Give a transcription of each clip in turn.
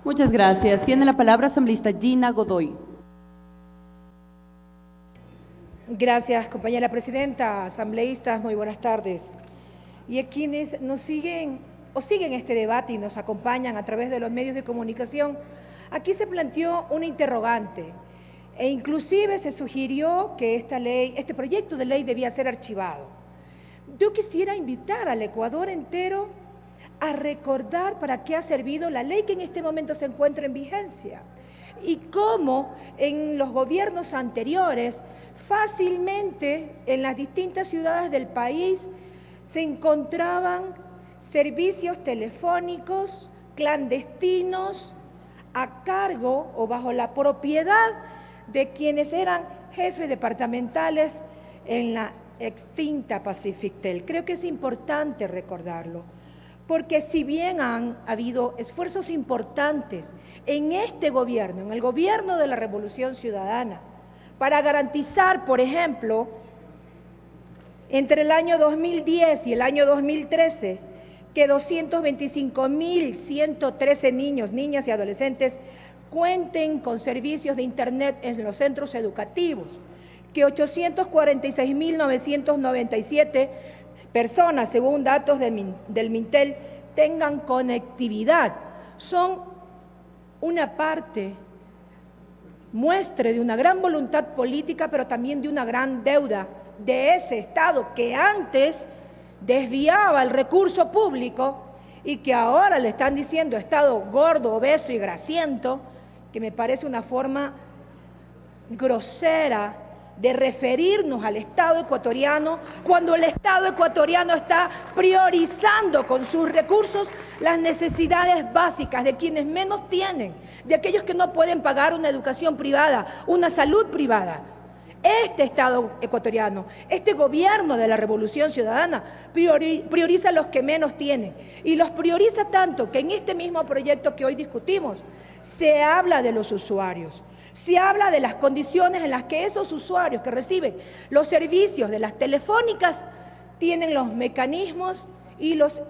Muchas gracias. Tiene la palabra asambleísta Gina Godoy. Gracias, compañera presidenta, asambleístas, muy buenas tardes. Y a quienes nos siguen o siguen este debate y nos acompañan a través de los medios de comunicación, aquí se planteó una interrogante e inclusive se sugirió que este proyecto de ley debía ser archivado. Yo quisiera invitar al Ecuador entero a recordar para qué ha servido la ley que en este momento se encuentra en vigencia y cómo en los gobiernos anteriores fácilmente en las distintas ciudades del país se encontraban servicios telefónicos clandestinos a cargo o bajo la propiedad de quienes eran jefes departamentales en la extinta Pacifictel. Creo que es importante recordarlo, porque si bien han habido esfuerzos importantes en este gobierno, en el gobierno de la Revolución Ciudadana, para garantizar, por ejemplo, entre el año 2010 y el año 2013, que 225.113 niños, niñas y adolescentes cuenten con servicios de Internet en los centros educativos, que 846.997 personas, según datos del Mintel, tengan conectividad. Son una parte, muestra de una gran voluntad política, pero también de una gran deuda de ese Estado que antes desviaba el recurso público y que ahora le están diciendo Estado gordo, obeso y grasiento, que me parece una forma grosera de referirnos al Estado ecuatoriano cuando el Estado ecuatoriano está priorizando con sus recursos las necesidades básicas de quienes menos tienen, de aquellos que no pueden pagar una educación privada, una salud privada. Este Estado ecuatoriano, este gobierno de la Revolución Ciudadana prioriza a los que menos tienen y los prioriza tanto que en este mismo proyecto que hoy discutimos se habla de los usuarios. Se habla de las condiciones en las que esos usuarios que reciben los servicios de las telefónicas tienen los mecanismos y los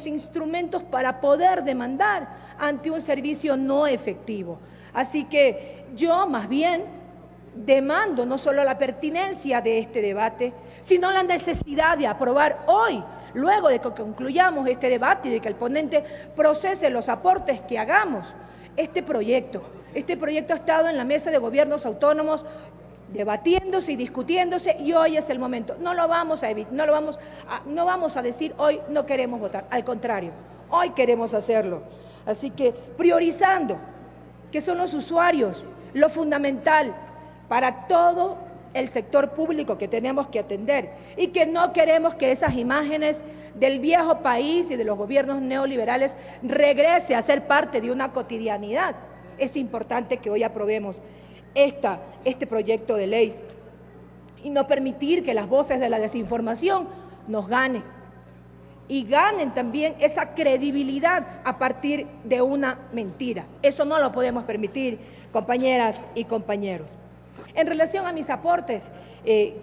instrumentos para poder demandar ante un servicio no efectivo. Así que yo más bien demando no solo la pertinencia de este debate, sino la necesidad de aprobar hoy, luego de que concluyamos este debate y de que el ponente procese los aportes que hagamos, este proyecto. Este proyecto ha estado en la mesa de gobiernos autónomos debatiéndose y discutiéndose y hoy es el momento. No lo vamos a evitar, no vamos a decir hoy no queremos votar, al contrario, hoy queremos hacerlo. Así que priorizando que son los usuarios, lo fundamental para todo el sector público que tenemos que atender y que no queremos que esas imágenes del viejo país y de los gobiernos neoliberales regrese a ser parte de una cotidianidad. Es importante que hoy aprobemos este proyecto de ley y no permitir que las voces de la desinformación nos ganen y ganen también esa credibilidad a partir de una mentira. Eso no lo podemos permitir, compañeras y compañeros. En relación a mis aportes,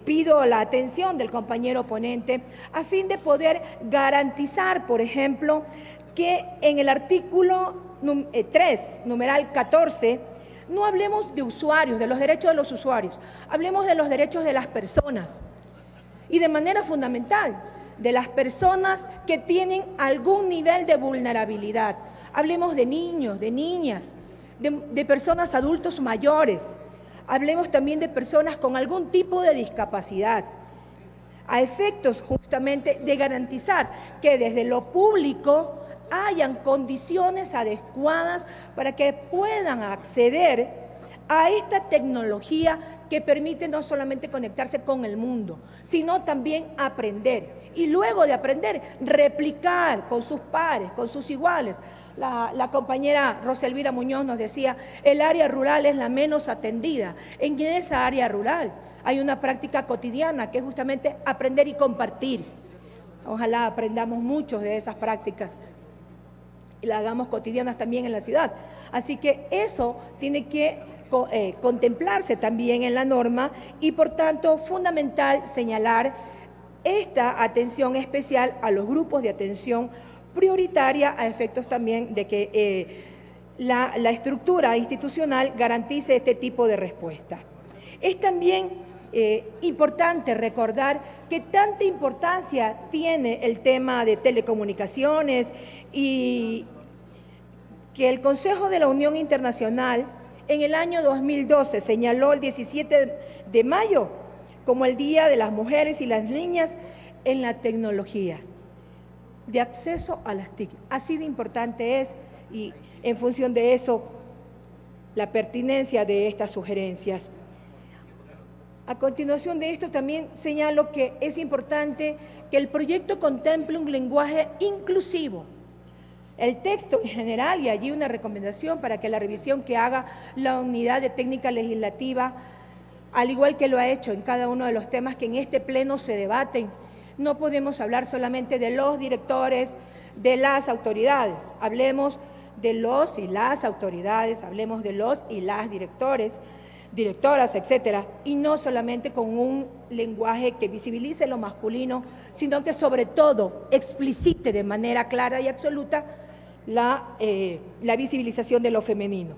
pido la atención del compañero ponente a fin de poder garantizar, por ejemplo, que en el artículo 3, numeral 14, no hablemos de usuarios, de los derechos de los usuarios, hablemos de los derechos de las personas y de manera fundamental de las personas que tienen algún nivel de vulnerabilidad. Hablemos de niños, de niñas, de personas adultos mayores, hablemos también de personas con algún tipo de discapacidad, a efectos justamente de garantizar que desde lo público hayan condiciones adecuadas para que puedan acceder a esta tecnología que permite no solamente conectarse con el mundo, sino también aprender. Y luego de aprender, replicar con sus pares, con sus iguales. La compañera Roselvira Muñoz nos decía, el área rural es la menos atendida. En esa área rural hay una práctica cotidiana que es justamente aprender y compartir. Ojalá aprendamos muchos de esas prácticas y las hagamos cotidianas también en la ciudad. Así que eso tiene que contemplarse también en la norma y por tanto fundamental señalar esta atención especial a los grupos de atención prioritaria a efectos también de que la estructura institucional garantice este tipo de respuesta. Es también importante recordar que tanta importancia tiene el tema de telecomunicaciones y que el Consejo de la Unión Internacional en el año 2012 señaló el 17 de mayo como el Día de las Mujeres y las Niñas en la Tecnología, de acceso a las TIC. Así de importante es, y en función de eso, la pertinencia de estas sugerencias. A continuación de esto también señalo que es importante que el proyecto contemple un lenguaje inclusivo. El texto en general, y allí una recomendación para que la revisión que haga la unidad de técnica legislativa, al igual que lo ha hecho en cada uno de los temas que en este pleno se debaten, no podemos hablar solamente de los directores, de las autoridades, hablemos de los y las autoridades, hablemos de los y las directores, directoras, etcétera, y no solamente con un lenguaje que visibilice lo masculino, sino que sobre todo explicite de manera clara y absoluta la visibilización de lo femenino.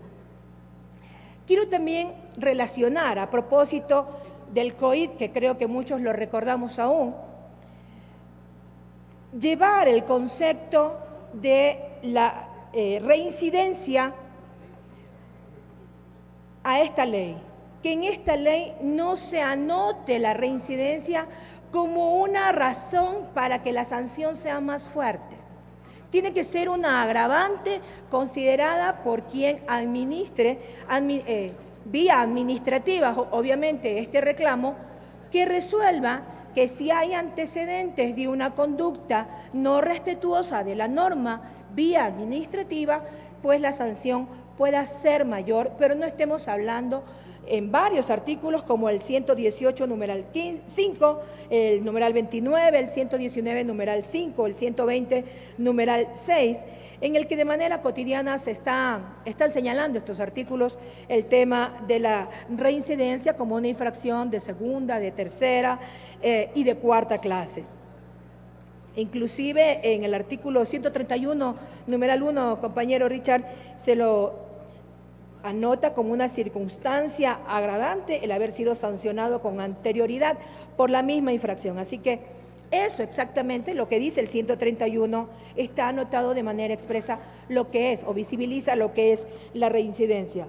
Quiero también relacionar, a propósito del COVID, que creo que muchos lo recordamos aún, llevar el concepto de la reincidencia a esta ley, que en esta ley no se anote la reincidencia como una razón para que la sanción sea más fuerte. Tiene que ser una agravante considerada por quien administre, vía administrativa, obviamente, este reclamo, que resuelva que si hay antecedentes de una conducta no respetuosa de la norma vía administrativa, pues la sanción pueda ser mayor, pero no estemos hablando en varios artículos como el 118 numeral 5, el numeral 29, el 119 numeral 5, el 120 numeral 6, en el que de manera cotidiana se están señalando estos artículos el tema de la reincidencia como una infracción de segunda, de tercera y de cuarta clase. Inclusive en el artículo 131, numeral 1, compañero Richard, se lo anota como una circunstancia agravante el haber sido sancionado con anterioridad por la misma infracción. Así que eso exactamente lo que dice el 131 está anotado de manera expresa lo que es o visibiliza lo que es la reincidencia.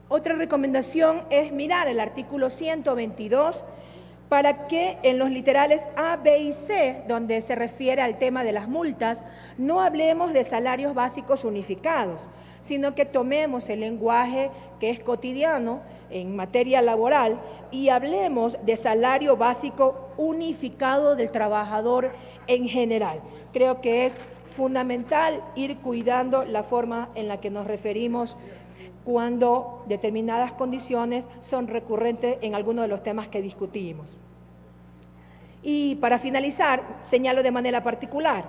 Otra recomendación es mirar el artículo 122 para que en los literales A, B y C, donde se refiere al tema de las multas, no hablemos de salarios básicos unificados, sino que tomemos el lenguaje que es cotidiano en materia laboral y hablemos de salario básico unificado del trabajador en general. Creo que es fundamental ir cuidando la forma en la que nos referimos cuando determinadas condiciones son recurrentes en algunos de los temas que discutimos. Y para finalizar, señalo de manera particular,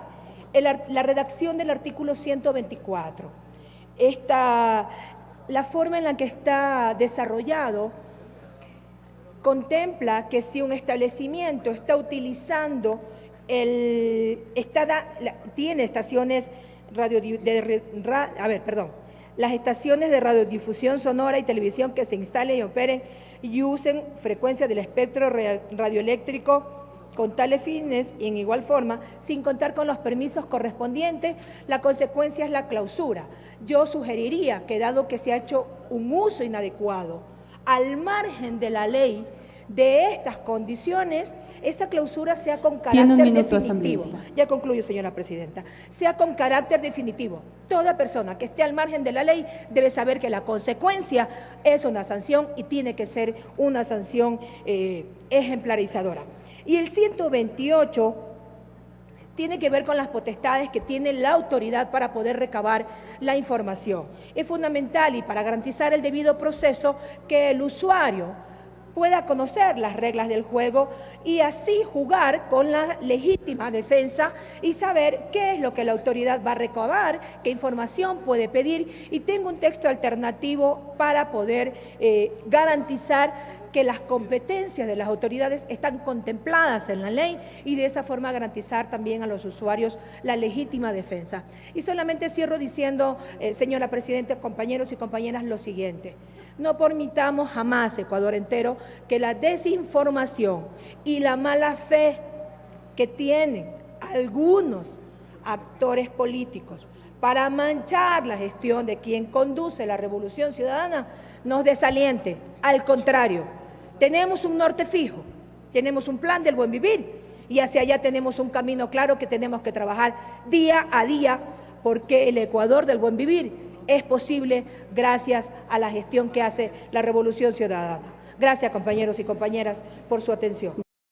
la redacción del artículo 124. La forma en la que está desarrollado contempla que si un establecimiento está utilizando, tiene estaciones las estaciones de radiodifusión sonora y televisión que se instalen y operen y usen frecuencia del espectro radioeléctrico con tales fines y en igual forma, sin contar con los permisos correspondientes, la consecuencia es la clausura. Yo sugeriría que dado que se ha hecho un uso inadecuado, al margen de la ley, de estas condiciones, esa clausura sea con carácter definitivo. Asambleísta. Ya concluyo, señora presidenta. Sea con carácter definitivo. Toda persona que esté al margen de la ley debe saber que la consecuencia es una sanción y tiene que ser una sanción ejemplarizadora. Y el 128 tiene que ver con las potestades que tiene la autoridad para poder recabar la información. Es fundamental y para garantizar el debido proceso que el usuario pueda conocer las reglas del juego y así jugar con la legítima defensa y saber qué es lo que la autoridad va a recabar, qué información puede pedir y tengo un texto alternativo para poder garantizar que las competencias de las autoridades están contempladas en la ley y de esa forma garantizar también a los usuarios la legítima defensa. Y solamente cierro diciendo, señora Presidenta, compañeros y compañeras, lo siguiente. No permitamos jamás, Ecuador entero, que la desinformación y la mala fe que tienen algunos actores políticos para manchar la gestión de quien conduce la Revolución Ciudadana nos desaliente. Al contrario, tenemos un norte fijo, tenemos un plan del buen vivir y hacia allá tenemos un camino claro que tenemos que trabajar día a día, porque el Ecuador del buen vivir es posible gracias a la gestión que hace la Revolución Ciudadana. Gracias, compañeros y compañeras, por su atención.